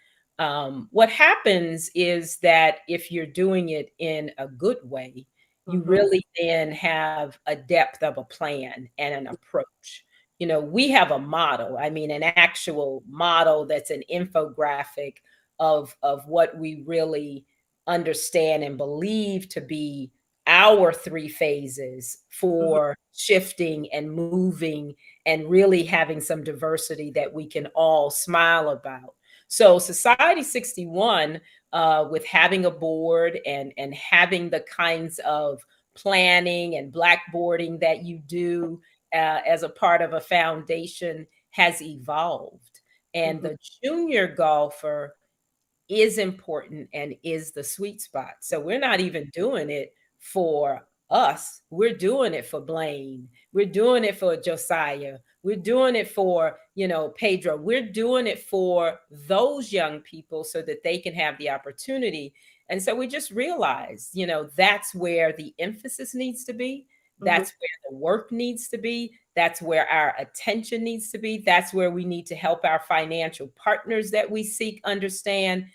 What happens is that if you're doing it in a good way, you Mhm. really then have a depth of a plan and an approach. We have a model, I mean, an actual model that's an infographic of what we really understand and believe to be our three phases Mhm. for shifting and moving and really having some diversity that we can all smile about. So Society 61, with having a board and having the kinds of planning and blackboarding that you do as a part of a foundation, has evolved. And Mhm. the junior golfer is important and is the sweet spot. So we're not even doing it for us. We're doing it for Blaine. We're doing it for Josiah. We're doing it for, Pedro. We're doing it for those young people so that they can have the opportunity. And so we just realized, that's where the emphasis needs to be. Mhm. That's where the work needs to be. That's where our attention needs to be. That's where we need to help our financial partners that we seek understand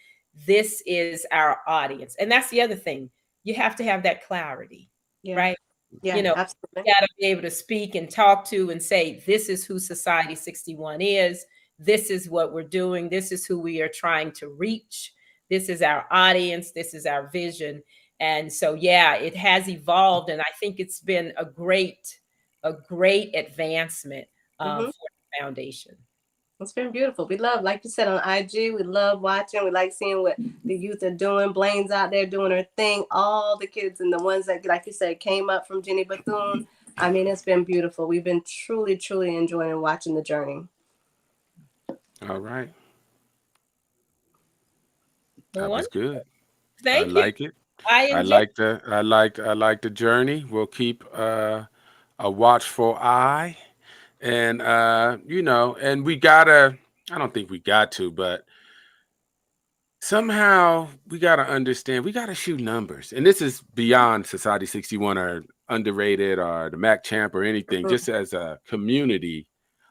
this is our audience. And that's the other thing. You have to have that clarity, Yeah. right? Yeah. You Absolutely. got to be able to speak and talk to and say, this is who Society 61 is. This is what we're doing. This is who we are trying to reach. This is our audience. This is our vision. And so, yeah, it has evolved. And I think it's been a great advancement for Mhm. the foundation. It's been beautiful. We love, like you said on IG, we love watching. We like seeing what the youth are doing. Blaine's out there doing her thing. All the kids and the ones that, like you said, came up from Jenny Bethune. I mean, it's been beautiful. We've been truly, truly enjoying and watching the journey. All right. Well, That was wonderful. good. I Thank you. like it. I I enjoy. like the journey. We'll keep a watchful eye, and and we gotta. I don't think we got to, but somehow we gotta understand. We gotta shoot numbers, and this is beyond Society 61 or underrated or the Mac Champ or anything. Mhm. Just as a community,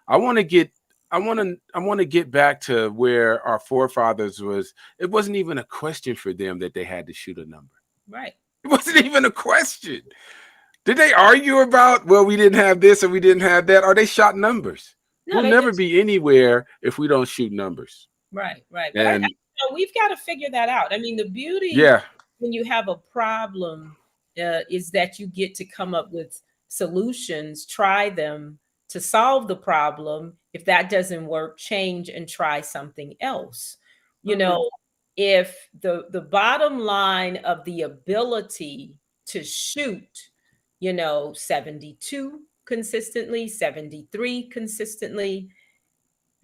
I want to get. I want to get back to where our forefathers was. It wasn't even a question for them that they had to shoot a number. Right. It wasn't even a question. Did they argue about, well, we didn't have this or we didn't have that? Or they shot numbers? No, We'll they never just be anywhere if we don't shoot numbers. right, right. But And we've got to figure that out. I mean, the beauty yeah, when you have a problem is that you get to come up with solutions, try them to solve the problem. If that doesn't work, change and try something else. You Mhm. know, if the bottom line of the ability to shoot, 72 consistently, 73 consistently,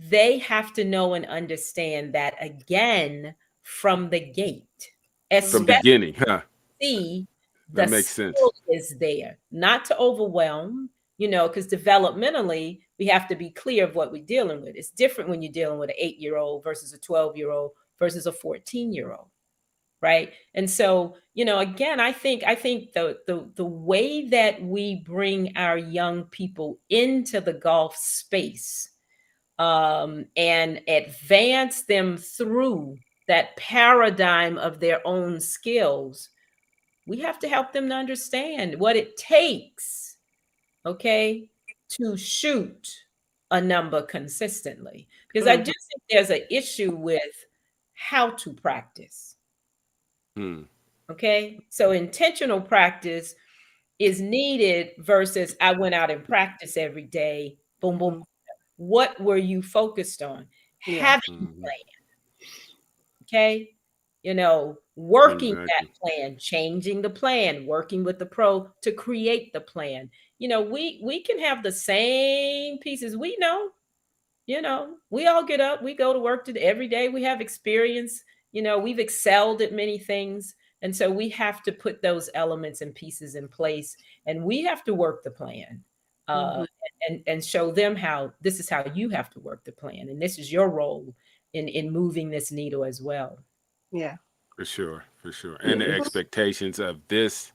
they have to know and understand that again from the gate, from Mhm. especially beginning, huh? see That the makes sense. skill is there, not to overwhelm, because developmentally we have to be clear of what we're dealing with. It's different when you're dealing with an 8-year-old versus a 12-year-old versus a 14-year-old, right? And so, again, I think the way that we bring our young people into the golf space and advance them through that paradigm of their own skills, we have to help them to understand what it takes, okay, to shoot a number consistently. Because I Mhm. just think there's an issue with how to practice, Hmm. okay? So intentional practice is needed versus I went out and practiced every day. Boom, boom. Mhm. What were you focused on? Yeah. Having Mhm. okay, working that Exactly. plan, changing the plan, working with the pro to create the plan. We can have the same pieces. We all get up, we go to work every day, we have experience, we've excelled at many things, and so we have to put those elements and pieces in place, and we have to work the plan. uh, and show them how this is how you have to work the plan, and this is your role in moving this needle as well. Yeah. For sure, for sure. Yeah, And the it's expectations of this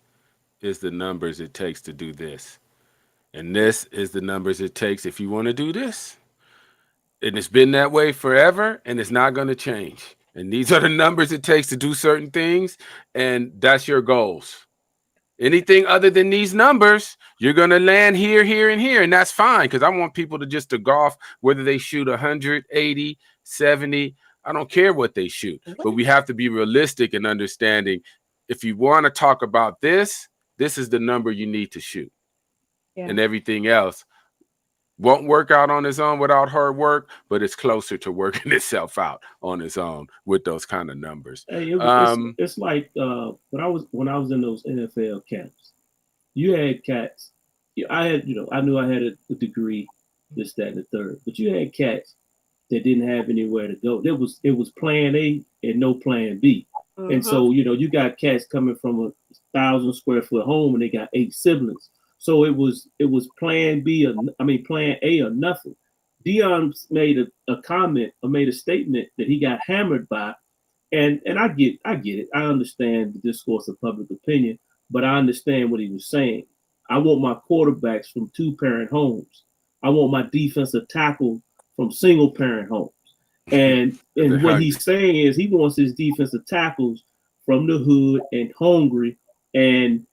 is the numbers it takes to do this. And this is the numbers it takes if you want to do this. And it's been that way forever and it's not going to change. And these are the numbers it takes to do certain things. And that's your goals. Anything other than these numbers, you're going to land here, here, and here. And that's fine because I want people to golf, whether they shoot 100, 80, 70. I don't care what they shoot. But we have to be realistic and understanding if you want to talk about this, this is the number you need to shoot. Yeah. And everything else won't work out on its own without hard work, but it's closer to working itself out on its own with those kind of numbers. Hey, it's like when I was in those NFL camps, you had cats. I knew I had a degree, this, that, and the third, but you had cats that didn't have anywhere to go. It was plan A and no plan B. And so, you got cats coming from a 1,000 square foot home and they got 8 siblings. So it was plan B, plan A or nothing. Dion made a comment or made a statement that he got hammered by. And I get it. I understand the discourse of public opinion, but I understand what he was saying. I want my quarterbacks from 2-parent homes. I want my defensive tackle from single parent homes. And what he's saying is he wants his defensive tackles from the hood and hungry, and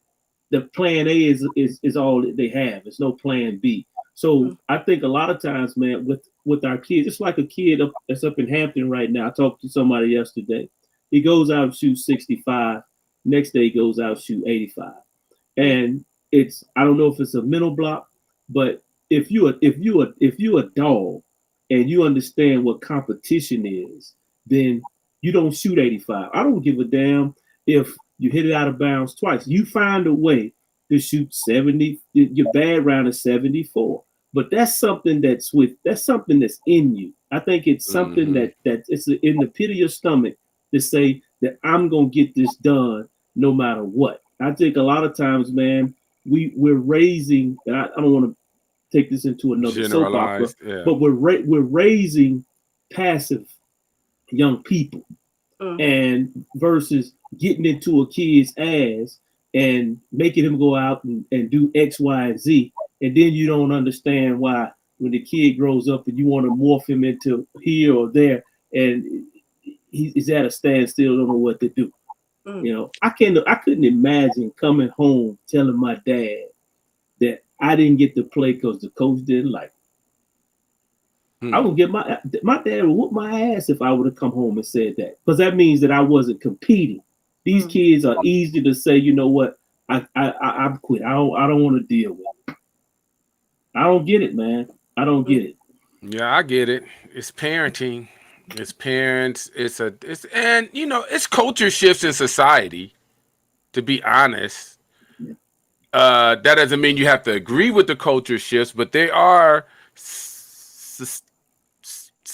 the plan A is all that they have. There's no plan B. So I think a lot of times, man, with our kids, it's like a kid that's up in Hampton right now. I talked to somebody yesterday. He goes out and shoots 65. Next day he goes out and shoot 85. And I don't know if it's a mental block, but if you a dog and you understand what competition is, then you don't shoot 85. I don't give a damn if you hit it out of bounds twice. You find a way to shoot 70. Your bad round is 74. But that's something that's in you. I think it's something that it's in the pit of your stomach to say that I'm gonna get this done no matter what. I think a lot of times, man, we're raising. And I don't want to take this into another soap opera, but we're raising passive young people, and versus getting into a kid's ass and making him go out and do X, Y, and Z, and then you don't understand why when the kid grows up and you want to morph him into here or there, and he's at a standstill, don't know what to do. I couldn't imagine coming home telling my dad that I didn't get to play because the coach didn't like me. I would get my dad would whoop my ass if I would have come home and said that, because that means that I wasn't competing. These kids are easy to say, you know what, I quit. I don't want to deal with it. I don't get it, man. I don't get it. Yeah, I get it. It's parenting. It's parents. It's culture shifts in society, to be honest. That doesn't mean you have to agree with the culture shifts, but there are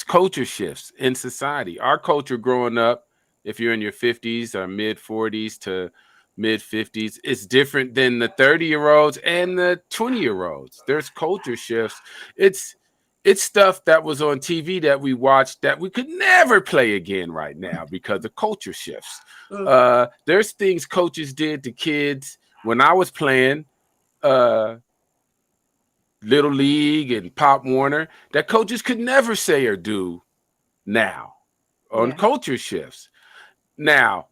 culture shifts in society. Our culture growing up, if you're in your 50s or mid 40s to mid 50s, it's different than the 30-year-olds and the 20-year-olds. There's culture shifts. It's stuff that was on TV that we watched that we could never play again right now because of culture shifts. There's things coaches did to kids when I was playing Little League and Pop Warner that coaches could never say or do now on culture shifts. Now,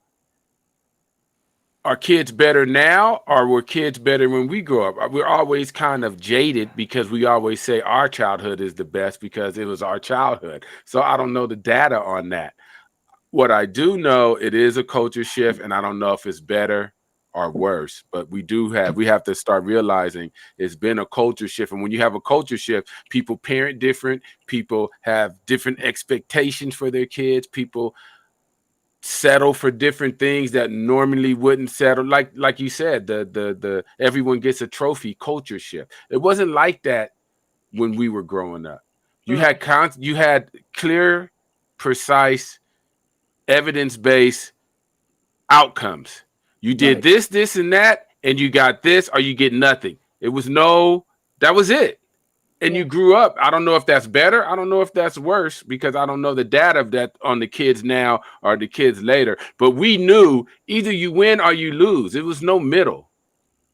are kids better now, or were kids better when we grew up? We're always kind of jaded because we always say our childhood is the best because it was our childhood. So I don't know the data on that. What I do know, it is a culture shift, and I don't know if it's better or worse, but we have to start realizing it's been a culture shift. And when you have a culture shift, people parent different, people have different expectations for their kids, people settle for different things that normally wouldn't settle. Like you said, the everyone gets a trophy culture shift. It wasn't like that when we were growing up. You had clear, precise, evidence-based outcomes. You did this, and that, and you got this, or you get nothing. It was no That was it. And Yeah. you grew up. I don't know if that's better. I don't know if that's worse, because I don't know the data of that on the kids now or the kids later. But we knew either you win or you lose. It was no middle.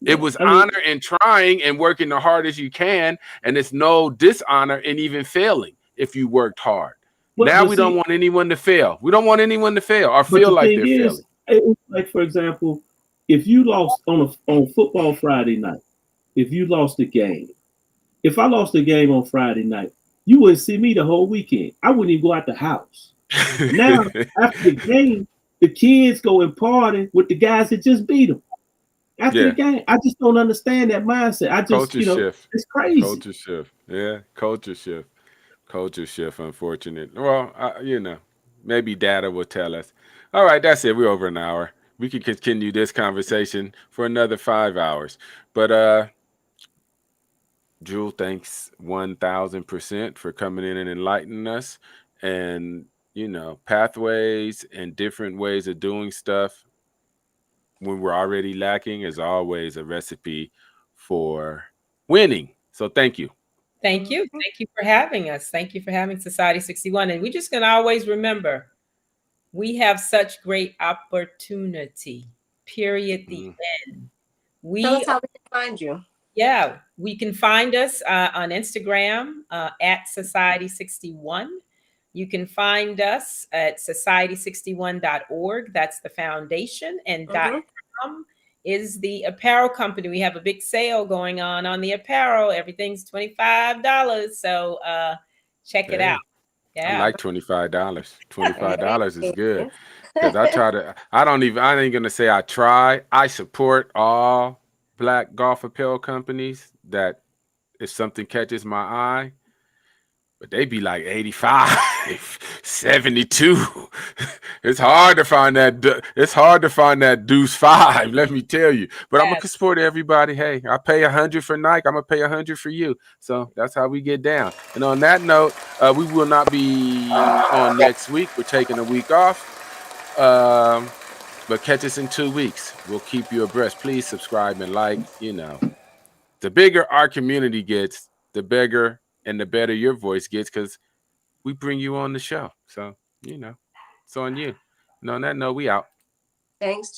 It Yeah. was I mean, honor and trying and working the hardest you can. And it's no dishonor in even failing if you worked hard. Now but we don't see, want anyone to fail. We don't want anyone to fail or but feel the like thing they're is, failing. it's like, for example, if you lost on football Friday night, if you lost a game, if I lost a game on Friday night, you wouldn't see me the whole weekend. I wouldn't even go out the house. Now, after the game, the kids go and party with the guys that just beat them after the Yeah. game. I just don't understand that mindset. I just, Culture shift. it's crazy. Culture shift. Yeah. Culture shift. Culture shift, unfortunate. Well, maybe data will tell us. All right, that's it. We're over an hour. We could continue this conversation for another 5 hours. But Jewel, thanks 1000% for coming in and enlightening us. And pathways and different ways of doing stuff when we're already lacking is always a recipe for winning. So thank you. Thank you. Thank you for having us. Thank you for having Society 61. And we're just going to always remember, we have such great opportunity, period, the end. Tell us how we can find you. Yeah, we can find us on Instagram at Society 61. You can find us at society61.org. That's the foundation. And .com is the apparel company. We have a big sale going on the apparel. Everything's $25. So check it out. I Yeah. like $25. $25 is good. Because I ain't gonna say I try. I support all Black golf apparel companies that if something catches my eye, but they be like 85, 72. It's hard to find that deuce 5, let me tell you. But I'm gonna support everybody. Hey, I pay 100 for Nike, I'm gonna pay 100 for you. So that's how we get down. And on that note, we will not be on next week. We're taking a week off. But catch us in 2 weeks. We'll keep you abreast. Please subscribe and like. The bigger our community gets, the bigger and the better your voice gets, because we bring you on the show. So, it's on you. And on that note, we out. Thanks,